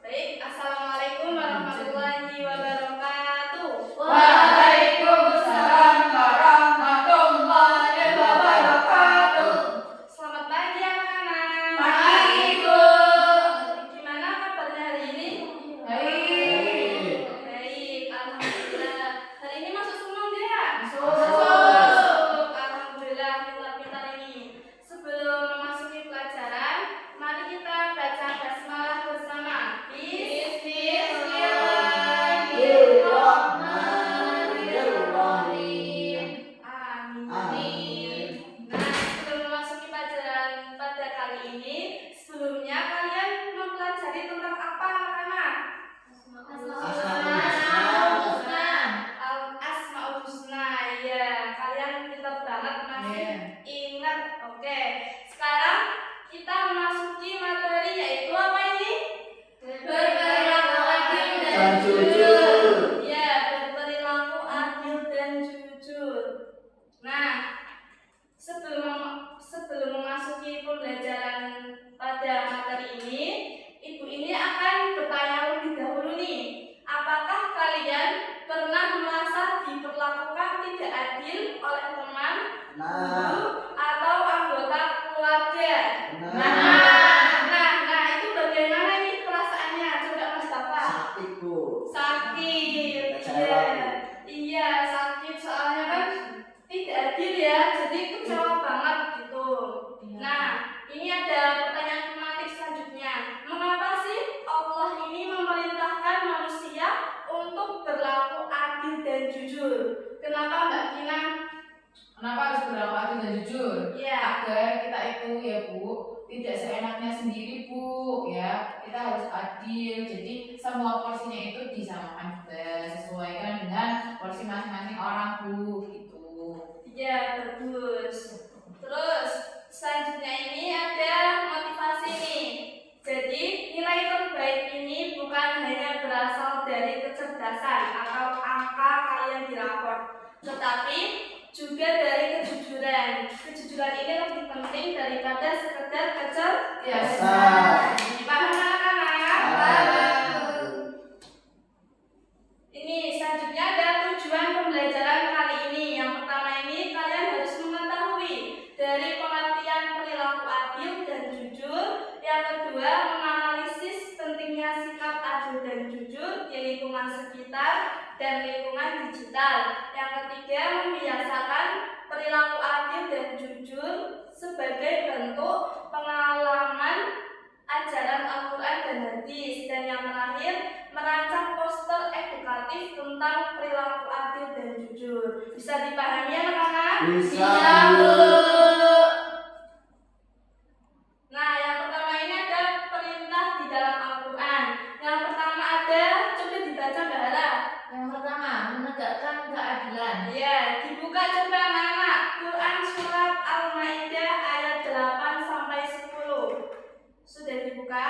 Baik, Assalamualaikum warahmatullahi wabarakatuh. Waalaikumsalam warahmatullahi wabarakatuh. Selamat pagi anak-anak. Pagi, Ibu. Gimana kabarnya hari ini? Baik. Baik, alhamdulillah. Hari ini masuk semua enggak? Masuk. Alhamdulillah, pintar-pintar ini. Sebelum memasuki pelajaran, mari kita baca basmalah bersama. Bismillahirrahmanirrahim. Amin. Nah, sebelum memasuki pelajaran pada kali ini, sebelumnya kalian mempelajari tentang apa anak-anak? Al-Asmaul Husna. Ya, kalian pintar banget masih ingat. Oke. Sekarang kita memasuki materi yaitu apa ini? Berperilaku adil dan jujur. Ya, berperilaku adil dan jujur. Nah, sebelum memasuki pembelajaran pada materi ini, Ibu ini akan bertanya lebih dahulu nih. Apakah kalian pernah merasa diperlakukan tidak adil oleh teman, guru, atau anggota keluarga? Nah, itu bagaimana nih perasaannya? Coba Mas Tafa. Sakit, Bu. Sakit. Kecewa, Bu. Iya, sakit soalnya kan tidak adil ya, jadi kecewa banget gitu. Nah, ini ada pertanyaan tematik selanjutnya. Mengapa sih Allah ini memerintahkan manusia untuk berlaku adil dan jujur? Kenapa Mbak Kina? Kenapa harus berlaku adil dan jujur? Iya. Agar kita itu ya Bu, tidak seenaknya sendiri Bu, ya. Kita harus adil. Jadi semua porsinya itu disamakan juga, sesuaikan dengan porsi masing-masing orang Bu, gitu. Iya, bagus. Terus selanjutnya ini ada motivasi nih. Jadi nilai terbaik ini bukan hanya berasal dari kecerdasan atau angka kalian di rapor, tetapi juga dari kejujuran. Kejujuran ini lebih penting daripada sekedar kecerdasan. Paham anak-anak? Ini selanjutnya ada tujuan pembelajaran kali ini. Yang pertama ini kalian harus mengetahui dari pengertian perilaku adil dan jujur. Yang kedua, menganalisis pentingnya sikap adil dan jujur di lingkungan sekitar dan lingkungan digital. Yang ketiga, membiasakan perilaku adil dan jujur sebagai bentuk pengalaman ajaran Al-Quran dan hadis. Dan yang terakhir, merancang poster edukatif tentang perilaku adil dan jujur. Bisa dipahami anak-anak? Bisa, Bu. Nah, yang pertama ini ada perintah di dalam Al-Quran. Yang pertama ada, coba dibaca Mbak Hala. Yang pertama, menegakkan keadilan. Ya, dibuka coba anak-anak. Quran surat Al-Maidah ayat 8 sampai 10. Sudah dibuka?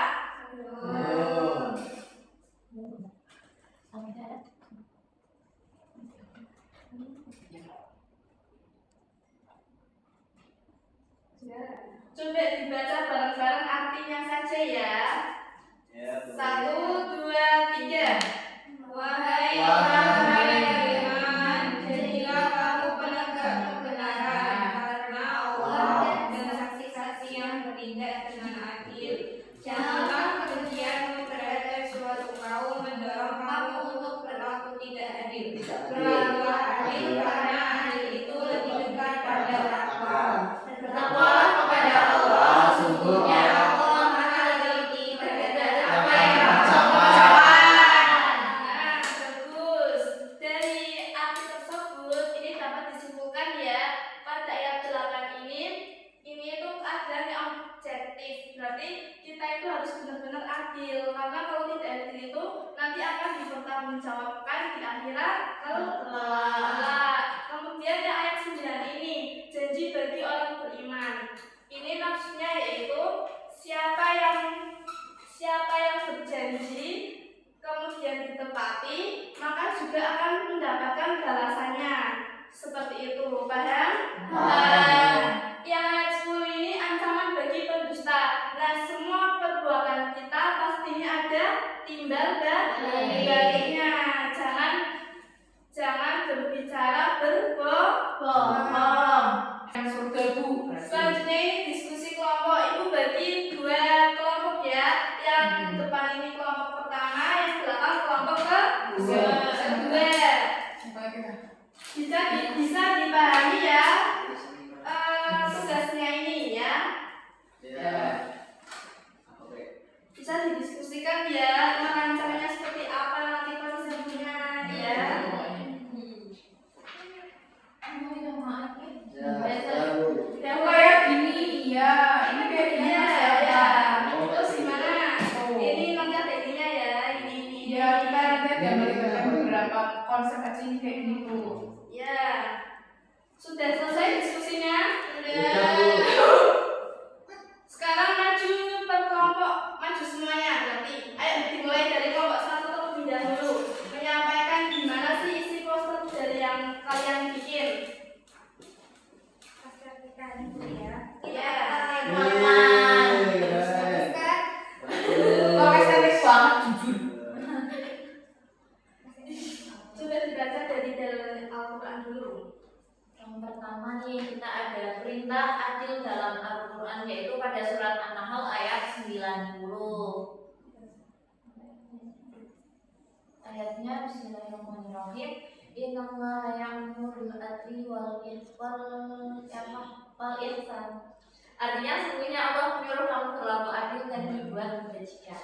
Coba dibaca bareng-bareng artinya saja ya. Satu, dua, tiga. Wahai orang beriman, jadilah kamu penegak kebenaran, karena Allah dan saksi-saksi yang bertindak dengan adil. Janganlah kebencian terhadap suatu kaum mendorong kamu untuk berlaku tidak adil. Berlakulah adil karena adil itu lebih dekat pada takwa. Bertakwalah kepada Allah, sesungguhnya Allah Maha teliti terhadap apa yang kamu ucapkan. Nah, bagus. Dari arti tersebut ini dapat disimpulkan ya, pada ayat 8 ini itu keadilan yang objektif. Berarti kita itu harus benar-benar adil, karena kalau tidak adil itu nanti akan dipertanggungjawabkan di akhirat kelak. Kemudian yang ayat 9 ini, janji bagi orang beriman. Ini maksudnya yaitu siapa yang berjanji kemudian ditepati, maka juga akan mendapatkan balasannya. Seperti itu, paham? Yang ayat 10 ini ancaman bagi pendusta. Nah, semua perbuatan kita pastinya ada timbal baliknya. Jangan berbicara berbohong. Yang surga Bu. Selanjutnya ini diskusi kelompok. Ibu bagi 2 kelompok ya. Yang depan ini kelompok pertama, yang belakang kelompok kedua. Bisa dipahami ya tugasnya ini ya. Bisa didiskusikan ya, rencananya seperti apa nanti konsepnya ya. Yang kayak gini ya, ini kayak gini ya. Terus gimana? Ini nanti ada ininya ya, ini. Ya, kita nanti ada melibatkan beberapa konsep aja ini kayak gitu. Ya. Sudah selesai diskusinya? Sudah. Sekarang maju per kelompok, maju semuanya berarti. Ayo dimulai dari kelompok 1 terlebih dahulu. Menyampaikan gimana sih isi poster dari yang kalian bikin. Iya. Kok estetik banget jujur. Coba dibaca dari dalam Al-Quran dulu. Yang pertama nih kita ada perintah adil dalam Al-Quran yaitu pada surat An-Nahl ayat 90. Ayatnya Bismillahirrahmanirrahim. Innallaha ya'muru bil adli wal ihsan. Artinya sesungguhnya Allah menyuruh kamu berlaku adil dan berbuat kebajikan.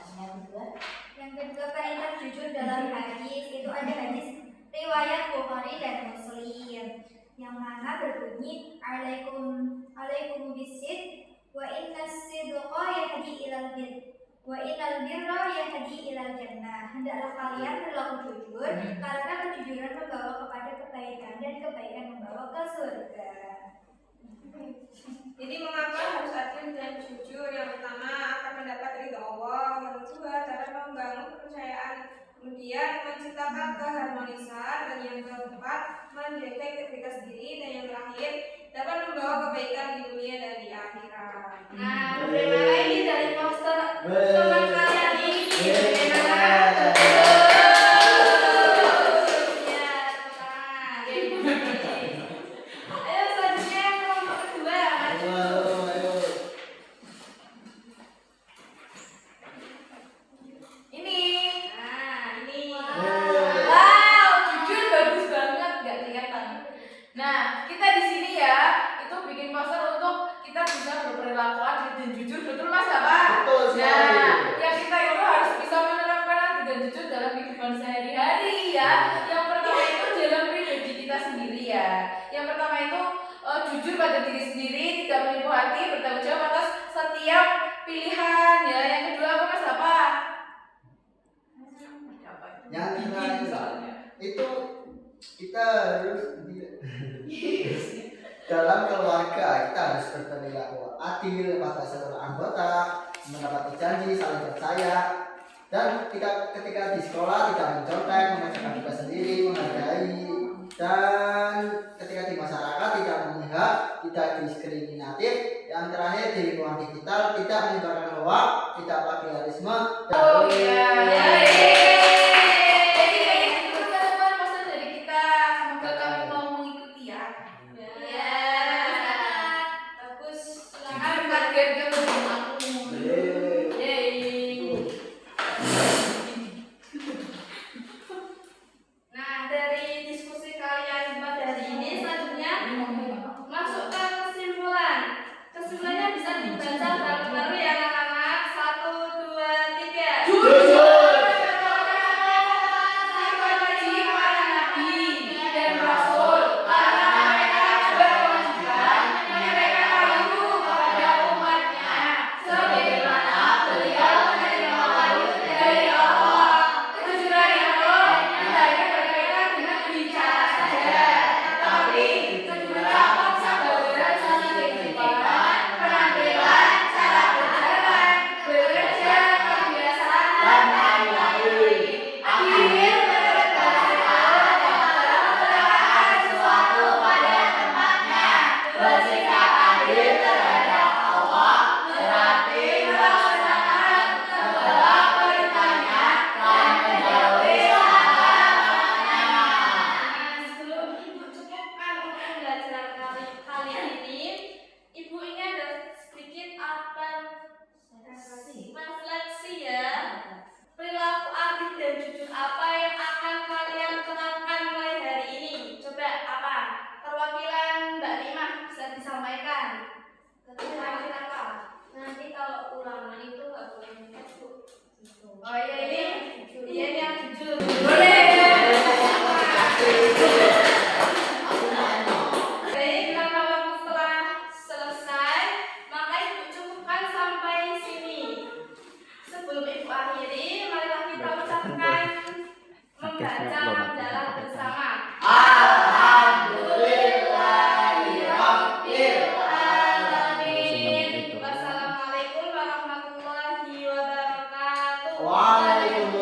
Yang kedua kaidah jujur dalam hadis itu ada hadis riwayat Bukhari dan Muslim yang mana berbunyi alaikum bisid wa inna sidqa yahdi ilal bir wa innal birra yahdi ilal jannah. Hendaklah kalian berlaku jujur karena kejujuran membawa kepada kebaikan dan kebaikan membawa ke surga. Jadi mengapa harus adil dan jujur? Yang pertama akan mendapat ridho Allah, yang kedua cara membangun kepercayaan, kemudian menciptakan keharmonisan, dan yang keempat menjaga integritas diri, dan yang terakhir dapat membawa kebaikan di dunia dan di akhirat. Nah, bagaimana ini dari poster teman kalian ini? Bagaimana? Ayo selanjutnya kelompok kedua. Ini. Ini. Wow, jujur bagus banget, gak kelihatan. Nah, kita di sini ya, itu bikin poster untuk kita bisa berperilaku adil dan jujur, betul Mas Bapak? Betul sekali. Nah, yang kita itu harus bisa menerapkan adil dan jujur dalam kehidupan sehari-hari ya. Yang pertama itu dalam pribadi kita sendiri ya. Yang pertama itu jujur pada diri sendiri, tidak menipu hati, bertanggung jawab atas setiap pilihan ya. Yang kedua apa Mas Bapak? Yang Soalnya. itu kita harus dalam keluarga kita harus berperilaku adil pada seluruh anggota, menepati janji, saling percaya, dan ketika di sekolah tidak mencontek, mengerjakan tugas sendiri, menghargai, dan ketika di masyarakat tidak memihak, tidak diskriminatif. Yang terakhir di lingkungan digital tidak menyebarkan hoax, tidak plagiarisme. Oh iya. Jadi kayak gitu teman-teman poster dari kita. Semoga kami mau mengikuti ya. Ya. Bagus. Silakan target ke rumah aku. Yeay. Nah, dari diskusi kalian pada hari ini selanjutnya masuk ke kesimpulan. Kesimpulannya bisa dibaca bareng-bareng ya anak-anak. 1, 2, 3. Jujur. Penampilan, cara berjalan, bekerja, kebiasaan, Oh iya ini yang jujur. Boleh. Baik, karena waktu telah selesai, maka Ibu cukupkan sampai sini. Sebelum Ibu akhiri, marilah kita ucapkan membaca hamdalah bersama. Alhamdulillahirabbil alamin. Wassalamualaikum warahmatullahi wabarakatuh. Waalaikumsalam